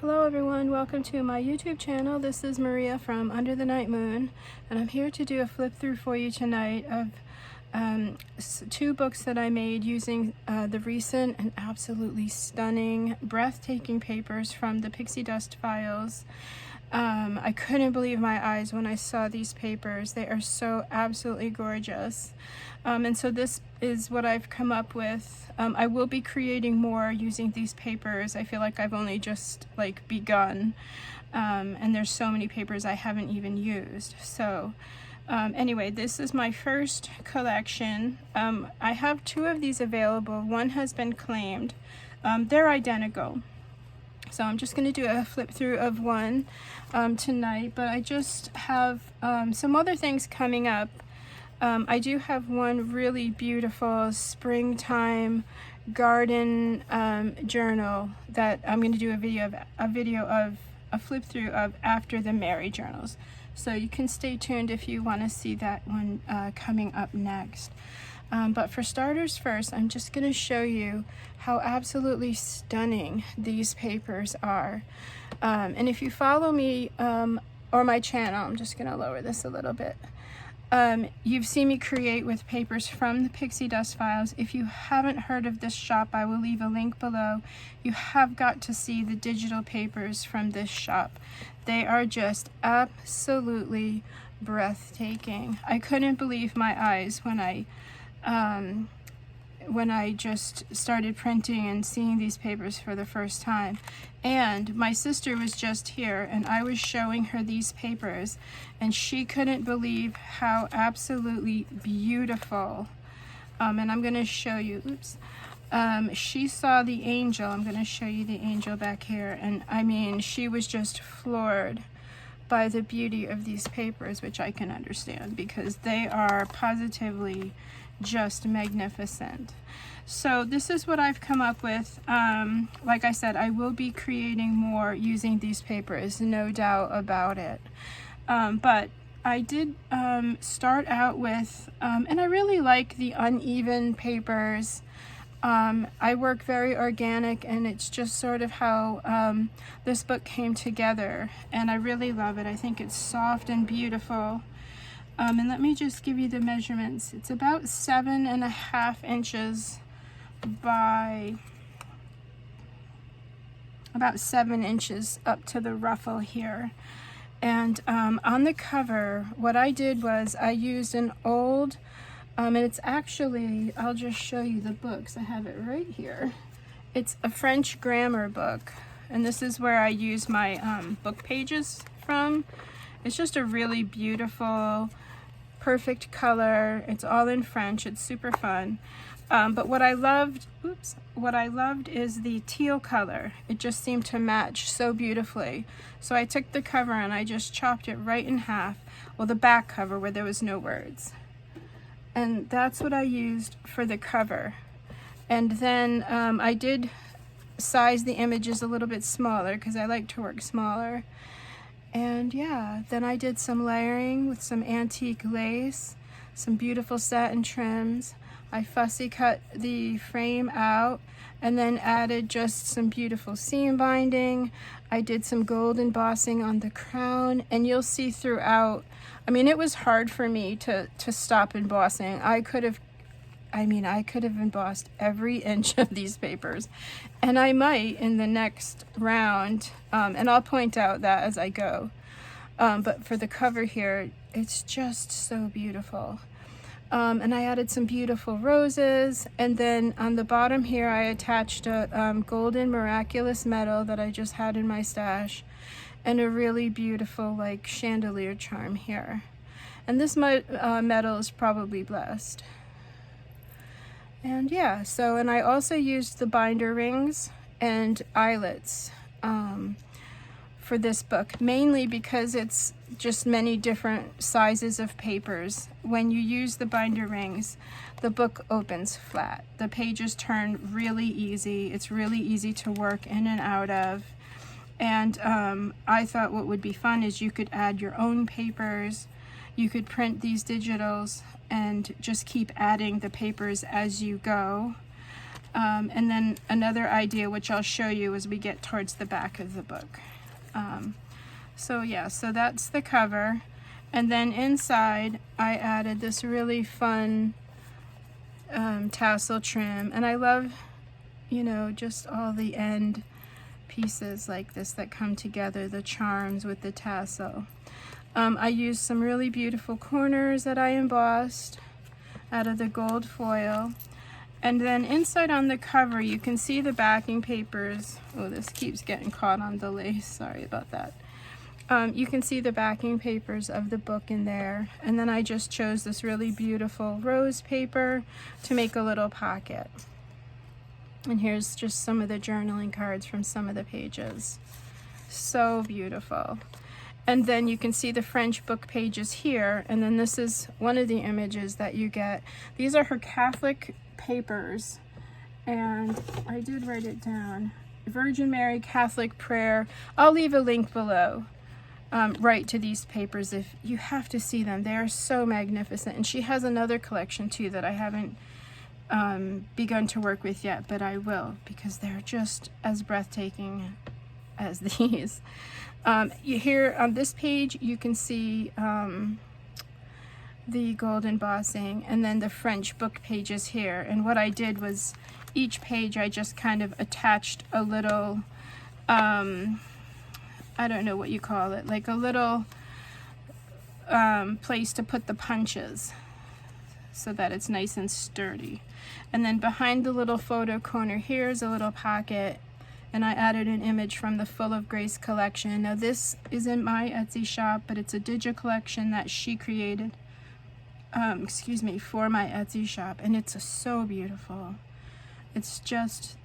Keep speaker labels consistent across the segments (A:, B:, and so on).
A: Hello everyone, welcome to my YouTube channel. This is Maria from Under the Night Moon, and I'm here to do a flip through for you tonight of two books that I made using the recent and absolutely stunning, breathtaking papers from the Pixie Dust files. I couldn't believe my eyes when I saw these papers. They are so absolutely gorgeous. And so this is what I've come up with. I will be creating more using these papers. I feel like I've only just begun. And there's so many papers I haven't even used. So anyway, this is my first collection. I have two of these available. One has been claimed. They're identical. So I'm just going to do a flip through of one tonight, but I just have some other things coming up. I do have one really beautiful springtime garden journal that I'm going to do a video of a flip through of after the Mary journals. So you can stay tuned if you want to see that one coming up next. But for starters first, I'm just going to show you how absolutely stunning these papers are. And if you follow me or my channel, I'm just going to lower this a little bit. You've seen me create with papers from the Pixie Dust files. If you haven't heard of this shop, I will leave a link below. You have got to see the digital papers from this shop. They are just absolutely breathtaking. I couldn't believe my eyes when I just started printing and seeing these papers for the first time. And my sister was just here and I was showing her these papers and she couldn't believe how absolutely beautiful. And I'm going to show you, she saw the angel. I'm going to show you the angel back here. And I mean, she was just floored by the beauty of these papers, which I can understand because they are positively just magnificent. So this is what I've come up with. Like I said, I will be creating more using these papers, no doubt about it. But I did start out with, and I really like the uneven papers. I work very organic, and it's just sort of how this book came together, and I really love it. I think it's soft and beautiful. And let me just give you the measurements. It's about 7.5 inches by about 7 inches up to the ruffle here. And on the cover, what I did was I used an old, and it's actually, I'll just show you the books. I have it right here. It's a French grammar book, and this is where I use my book pages from. It's just a really beautiful, perfect color. It's all in French. It's super fun. But what I loved, is the teal color. It just seemed to match so beautifully. So I took the cover and I just chopped it right in half. Well, the back cover where there was no words. And that's what I used for the cover. And then I did size the images a little bit smaller because I like to work smaller. And yeah, then I did some layering with some antique lace, some beautiful satin trims. I fussy cut the frame out and then added just some beautiful seam binding. I did some gold embossing on the crown, and you'll see throughout, I mean, it was hard for me to stop embossing. I could have embossed every inch of these papers, and I might in the next round, and I'll point out that as I go. But for the cover here, it's just so beautiful. And I added some beautiful roses, and then on the bottom here I attached a golden miraculous medal that I just had in my stash, and a really beautiful chandelier charm here. And this medal is probably blessed. And yeah, so, and I also used the binder rings and eyelets for this book, mainly because it's just many different sizes of papers. When you use the binder rings, the book opens flat. The pages turn really easy. It's really easy to work in and out of. And I thought what would be fun is you could add your own papers. You could print these digitals and just keep adding the papers as you go. And then another idea, which I'll show you as we get towards the back of the book. So yeah, so that's the cover. And then inside, I added this really fun tassel trim. And I love, you know, just all the end pieces like this that come together, the charms with the tassel. I used some really beautiful corners that I embossed out of the gold foil. And then inside on the cover, you can see the backing papers. Oh, this keeps getting caught on the lace. Sorry about that. You can see the backing papers of the book in there. And then I just chose this really beautiful rose paper to make a little pocket. And here's just some of the journaling cards from some of the pages. So beautiful. And then you can see the French book pages here. And then this is one of the images that you get. These are her Catholic papers. And I did write it down. Virgin Mary Catholic Prayer. I'll leave a link below. Right to these papers if you have to see them. They are so magnificent. And she has another collection too that I haven't begun to work with yet, but I will, because they're just as breathtaking as these. Here on this page you can see the gold embossing, and then the French book pages here. And what I did was each page I just kind of attached a little I don't know what you call it, like a little place to put the punches so that it's nice and sturdy. And then behind the little photo corner here is a little pocket, and I added an image from the Full of Grace collection. Now this is in my Etsy shop, but it's a digi collection that she created for my Etsy shop, and it's so beautiful. It's just,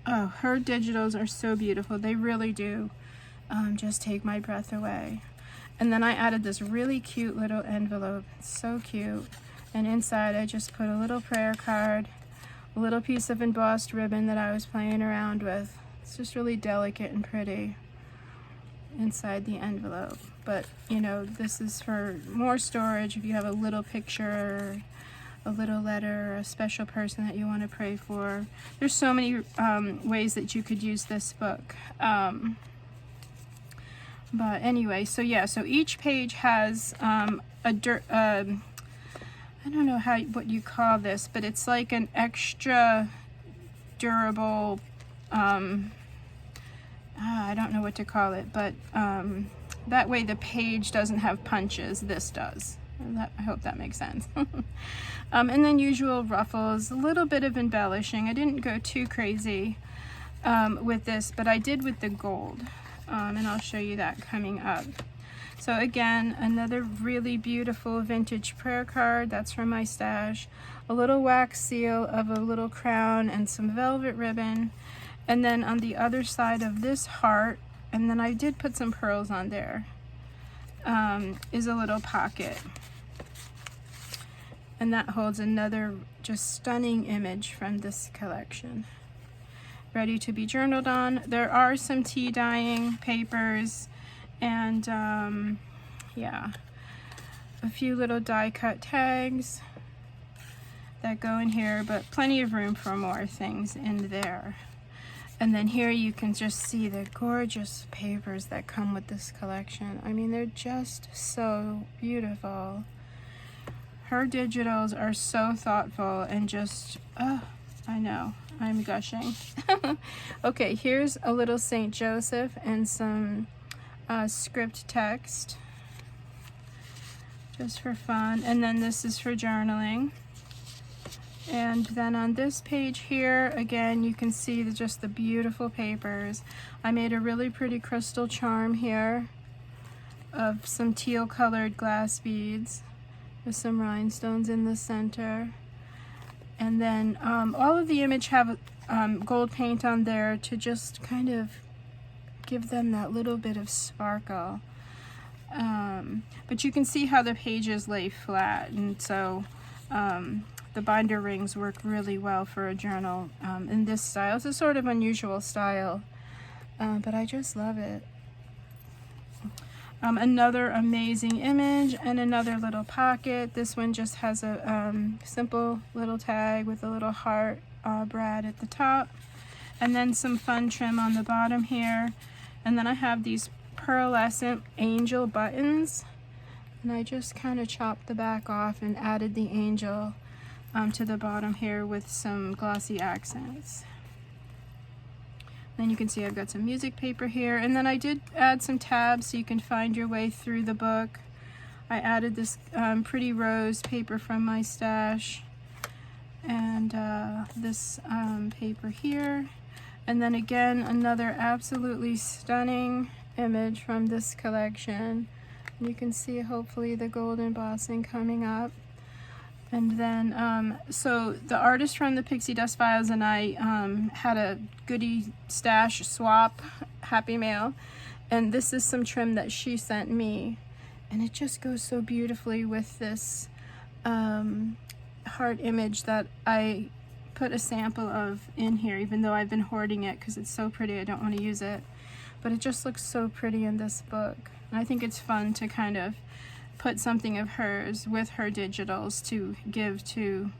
A: oh, her digitals are so beautiful. They really do just take my breath away. And then I added this really cute little envelope. It's so cute. And inside I just put a little prayer card, a little piece of embossed ribbon that I was playing around with. It's just really delicate and pretty inside the envelope. But you know, this is for more storage if you have a little picture, a little letter, a special person that you want to pray for. There's so many ways that you could use this book. But anyway, so yeah, so each page has I don't know what you call this, but it's like an extra durable, I don't know what to call it, but that way the page doesn't have punches. This does. I hope that makes sense. And then usual ruffles, a little bit of embellishing. I didn't go too crazy with this, but I did with the gold. And I'll show you that coming up. So again, another really beautiful vintage prayer card. That's from my stash. A little wax seal of a little crown and some velvet ribbon. And then on the other side of this heart, and then I did put some pearls on there, is a little pocket. And that holds another just stunning image from this collection. Ready to be journaled on. There are some tea dyeing papers and yeah, a few little die cut tags that go in here, but plenty of room for more things in there. And then here you can just see the gorgeous papers that come with this collection. I mean, they're just so beautiful. Her digitals are so thoughtful and just, oh, I know, I'm gushing. Okay, here's a little St. Joseph and some script text, just for fun. And then this is for journaling. And then on this page here, again, you can see just the beautiful papers. I made a really pretty crystal charm here of some teal colored glass beads with some rhinestones in the center. And then all of the image have gold paint on there to just kind of give them that little bit of sparkle. But you can see how the pages lay flat, and so the binder rings work really well for a journal in this style. It's a sort of unusual style, but I just love it. Another amazing image and another little pocket. This one just has a simple little tag with a little heart brad at the top, and then some fun trim on the bottom here. And then I have these pearlescent angel buttons, and I just kind of chopped the back off and added the angel to the bottom here with some glossy accents. Then you can see I've got some music paper here, and then I did add some tabs so you can find your way through the book. I added this pretty rose paper from my stash, and this paper here, and then again another absolutely stunning image from this collection. You can see hopefully the gold embossing coming up. And then, so the artist from the Pixie Dust Files and I had a goodie stash swap, happy mail, and this is some trim that she sent me, and it just goes so beautifully with this heart image that I put a sample of in here, even though I've been hoarding it because it's so pretty. I don't want to use it, but it just looks so pretty in this book. And I think it's fun to kind of put something of hers with her digitals to give to,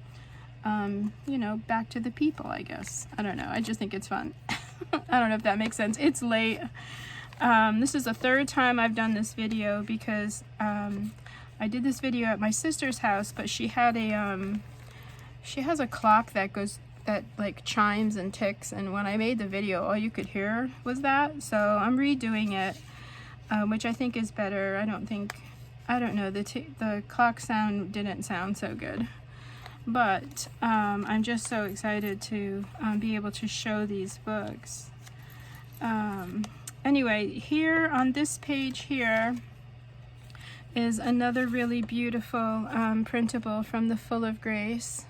A: you know, back to the people, I guess. I don't know. I just think it's fun. I don't know if that makes sense. It's late. This is the third time I've done this video because I did this video at my sister's house, but she had a, she has a clock that goes, that like chimes and ticks, and when I made the video, all you could hear was that. So I'm redoing it, which I think is better. I don't know, the clock sound didn't sound so good, but I'm just so excited to be able to show these books. Anyway, here on this page here is another really beautiful printable from the Full of Grace,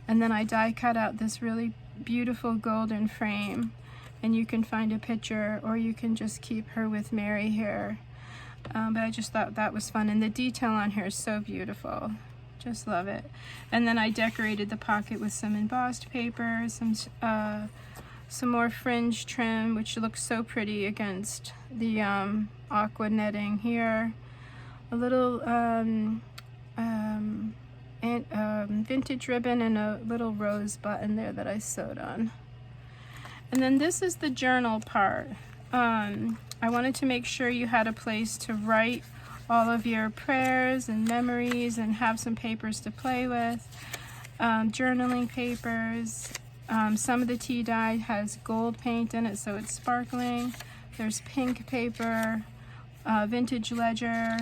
A: and then I die cut out this really beautiful golden frame, and you can find a picture or you can just keep her with Mary here. But I just thought that was fun, and the detail on here is so beautiful. Just love it. And then I decorated the pocket with some embossed paper, some more fringe trim, which looks so pretty against the aqua netting here. A little vintage ribbon and a little rose button there that I sewed on. And then this is the journal part. I wanted to make sure you had a place to write all of your prayers and memories and have some papers to play with. Journaling papers. Some of the tea dye has gold paint in it, so it's sparkling. There's pink paper, vintage ledger,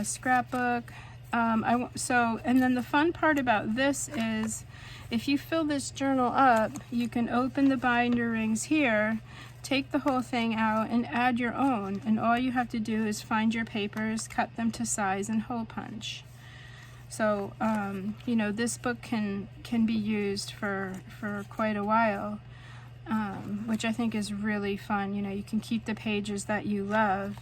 A: scrapbook. And then the fun part about this is if you fill this journal up, you can open the binder rings here, take the whole thing out and add your own, and all you have to do is find your papers, cut them to size, and hole punch. So you know, this book can be used for quite a while, which I think is really fun. You know, you can keep the pages that you love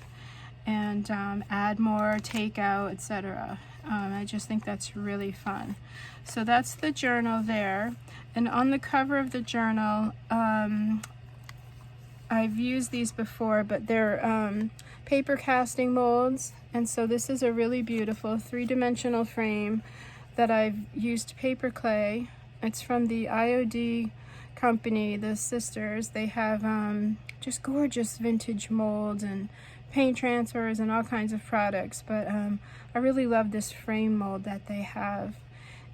A: and add more, take out, etc. I just think that's really fun. So that's the journal there, and on the cover of the journal, I've used these before, but they're paper casting molds, and so this is a really beautiful three-dimensional frame that I've used paper clay. It's from the IOD company, the sisters. They have just gorgeous vintage molds and paint transfers and all kinds of products, but I really love this frame mold that they have.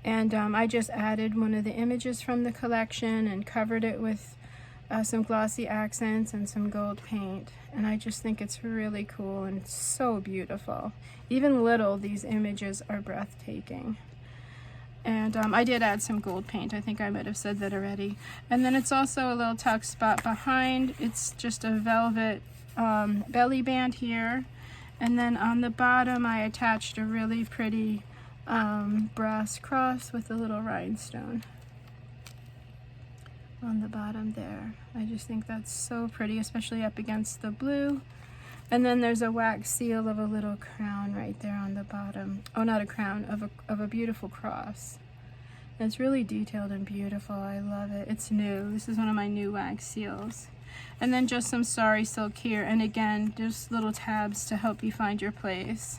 A: And I just added one of the images from the collection and covered it with some glossy accents and some gold paint, and I just think it's really cool and so beautiful. Even little, these images are breathtaking. And I did add some gold paint. I think I might have said that already. And then it's also a little tuck spot behind. It's just a velvet belly band here, and then on the bottom I attached a really pretty brass cross with a little rhinestone on the bottom there. I just think that's so pretty, especially up against the blue. And then there's a wax seal of a little crown right there on the bottom. Oh, not a crown, of a beautiful cross. And it's really detailed and beautiful. I love it. It's new. This is one of my new wax seals. And then just some sari silk here, and again, just little tabs to help you find your place.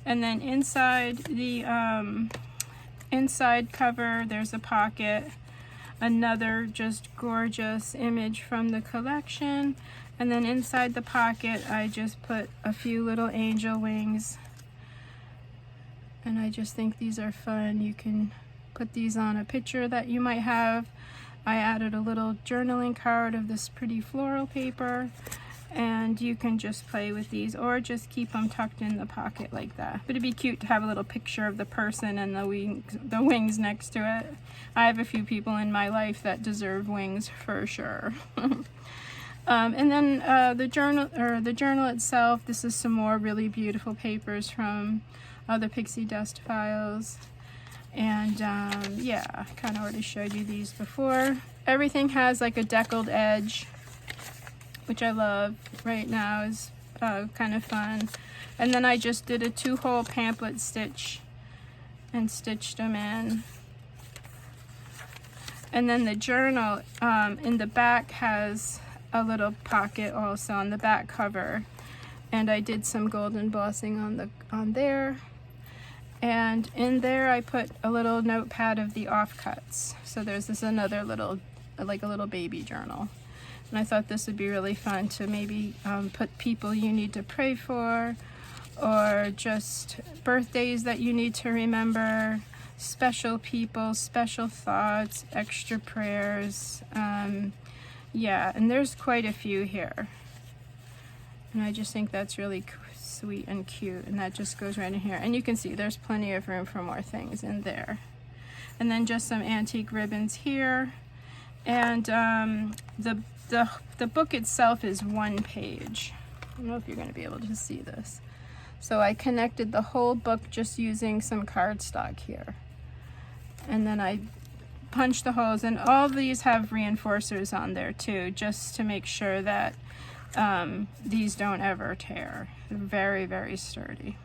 A: And then inside the inside cover, there's a pocket another just gorgeous image from the collection. And then inside the pocket, I just put a few little angel wings. And I just think these are fun. You can put these on a picture that you might have. I added a little journaling card of this pretty floral paper, and you can just play with these or just keep them tucked in the pocket like that. But it'd be cute to have a little picture of the person and the wings next to it. I have a few people in my life that deserve wings for sure. And then the journal itself, this is some more really beautiful papers from the Pixie Dust files. And yeah, I kind of already showed you these before. Everything has like a deckled edge, which I love right now, is kind of fun. And then I just did a 2-hole pamphlet stitch and stitched them in. And then the journal in the back has a little pocket also on the back cover. And I did some gold embossing on there. And in there I put a little notepad of the offcuts. So there's this another little, like a little baby journal. And I thought this would be really fun to maybe put people you need to pray for, or just birthdays that you need to remember, special people, special thoughts, extra prayers. Yeah, and there's quite a few here. And I just think that's really sweet and cute, and that just goes right in here. And you can see there's plenty of room for more things in there. And then just some antique ribbons here. And the book itself is 1 page. I don't know if you're going to be able to see this. So I connected the whole book just using some cardstock here. And then I punched the holes, and all these have reinforcers on there too, just to make sure that these don't ever tear. They're very, very sturdy.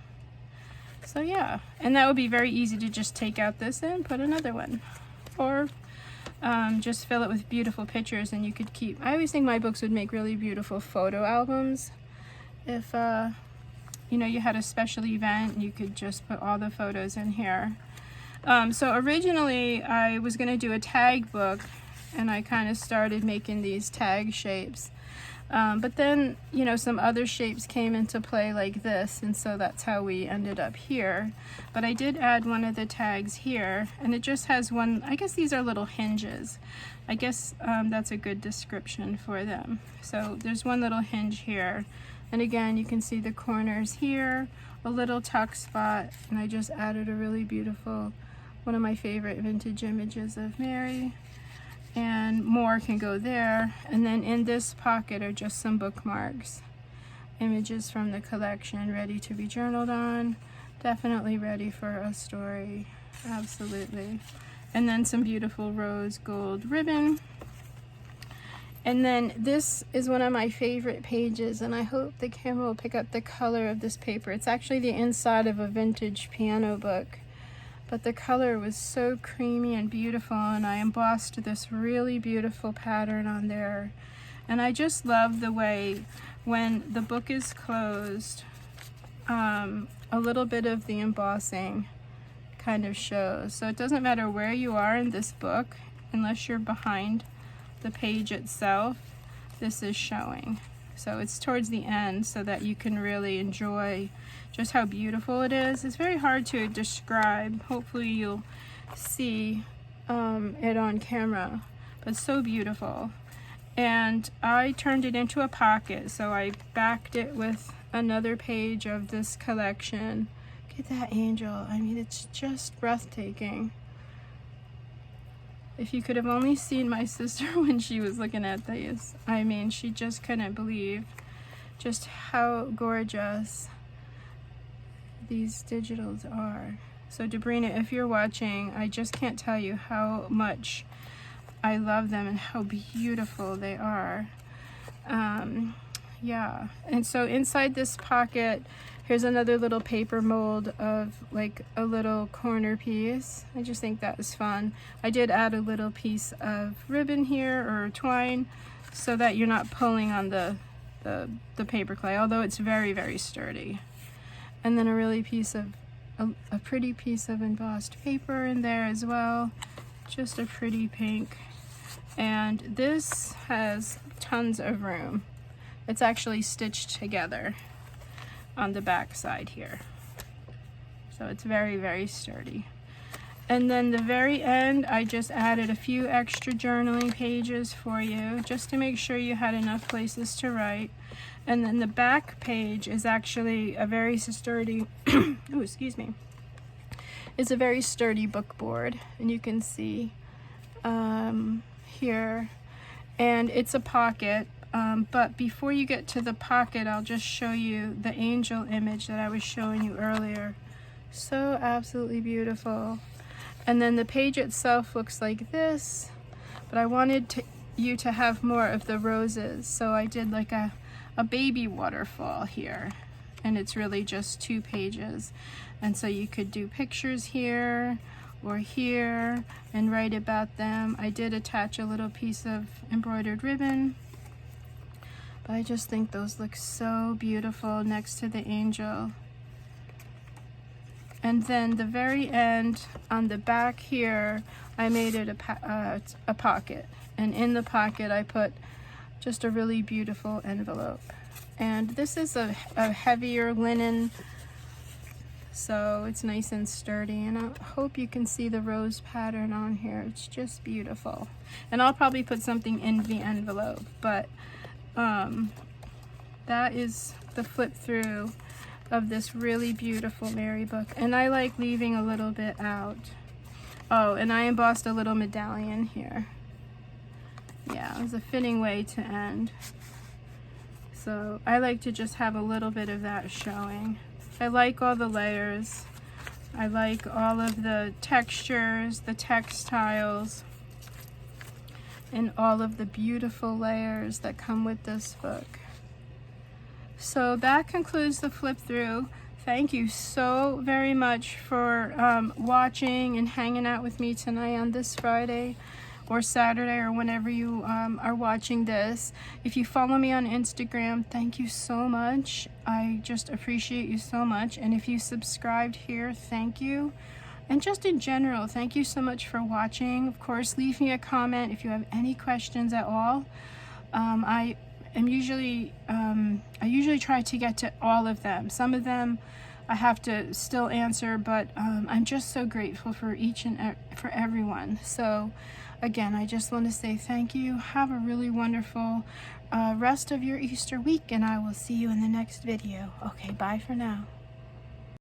A: So yeah, and that would be very easy to just take out this and put another one, or just fill it with beautiful pictures, and you could keep. I always think my books would make really beautiful photo albums. If you know, you had a special event, you could just put all the photos in here. So originally I was going to do a tag book, and I kind of started making these tag shapes. But then, you know, some other shapes came into play like this, and so that's how we ended up here. But I did add one of the tags here, and it just has one, I guess these are little hinges. I guess that's a good description for them. So there's one little hinge here, and again, you can see the corners here, a little tuck spot, and I just added a really beautiful, one of my favorite vintage images of Mary. And more can go there. And then in this pocket are just some bookmarks, images from the collection, ready to be journaled on, definitely ready for a story, absolutely. And then some beautiful rose gold ribbon. And then this is one of my favorite pages, and I hope the camera will pick up the color of this paper. It's actually the inside of a vintage piano book. But the color was so creamy and beautiful, and I embossed this really beautiful pattern on there. And I just love the way when the book is closed, a little bit of the embossing kind of shows. So it doesn't matter where you are in this book, unless you're behind the page itself, this is showing. So it's towards the end so that you can really enjoy just how beautiful it is. It's very hard to describe. Hopefully you'll see it on camera, but it's so beautiful. And I turned it into a pocket, so I backed it with another page of this collection. Look at that angel. I mean, it's just breathtaking. If you could have only seen my sister when she was looking at these. I mean, she just couldn't believe just how gorgeous these digitals are. So Debrina, if you're watching, I just can't tell you how much I love them and how beautiful they are. Yeah, and so inside this pocket, here's another little paper mold of like a little corner piece. I just think that was fun. I did add a little piece of ribbon here, or twine, so that you're not pulling on the paper clay, although it's very, very sturdy. And then a really pretty piece of embossed paper in there as well. Just a pretty pink. And this has tons of room. It's actually stitched together on the back side here. So it's very, very sturdy. And then the very end, I just added a few extra journaling pages for you, just to make sure you had enough places to write. And then the back page is actually a very sturdy, oh, excuse me, it's a very sturdy book board. And you can see here, and it's a pocket. But before you get to the pocket, I'll just show you the angel image that I was showing you earlier. So absolutely beautiful. And then the page itself looks like this, but I wanted you to have more of the roses, so I did like a baby waterfall here, and it's really just 2 pages. And so you could do pictures here or here and write about them. I did attach a little piece of embroidered ribbon, but I just think those look so beautiful next to the angel. And then the very end, on the back here, I made it a pocket. And in the pocket, I put just a really beautiful envelope. And this is a heavier linen, so it's nice and sturdy. And I hope you can see the rose pattern on here. It's just beautiful. And I'll probably put something in the envelope, but that is the flip through of this really beautiful Mary book. And I like leaving a little bit out. Oh, and I embossed a little medallion here. Yeah, it was a fitting way to end. So I like to just have a little bit of that showing. I like all the layers. I like all of the textures, the textiles, and all of the beautiful layers that come with this book. So that concludes the flip through. Thank you so very much for watching and hanging out with me tonight on this Friday or Saturday or whenever you are watching this. If you follow me on Instagram, thank you so much. I just appreciate you so much. And if you subscribed here, thank you. And just in general, thank you so much for watching. Of course, leave me a comment if you have any questions at all. I usually try to get to all of them. Some of them I have to still answer, but I'm just so grateful for each and for everyone. So again, I just want to say thank you. Have a really wonderful rest of your Easter week, and I will see you in the next video. Okay, bye for now.